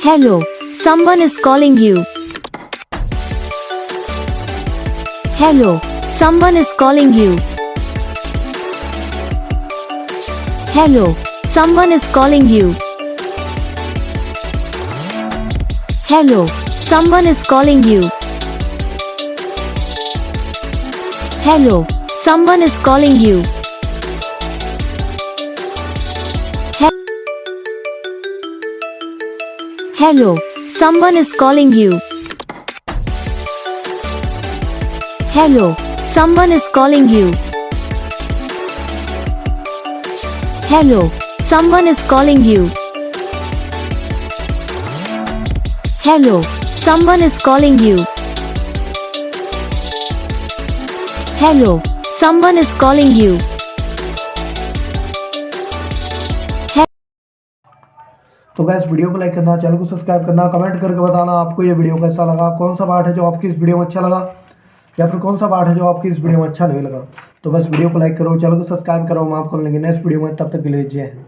Hello, someone is calling you. Hello, someone is calling you. Hello, someone is calling you. Hello, someone is calling you. Hello, someone is calling you. Hello, someone is calling you. Hello, someone is calling you. Hello, someone is calling you. Hello, someone is calling you. Hello, someone is calling you. तो gas video को like करना, channel को subscribe करना, comment करके बताना आपको ये video कैसा लगा, कौन सा पार्ट है जो आपकी इस वीडियो में अच्छा लगा या फिर कौन सा पार्ट है जो आपकी इस वीडियो में अच्छा नहीं लगा। तो बस वीडियो को लाइक करो, चैनल को सब्सक्राइब करो। हम आपको मिलेंगे नेक्स्ट वीडियो में, तब तक के लिए जय हिंद।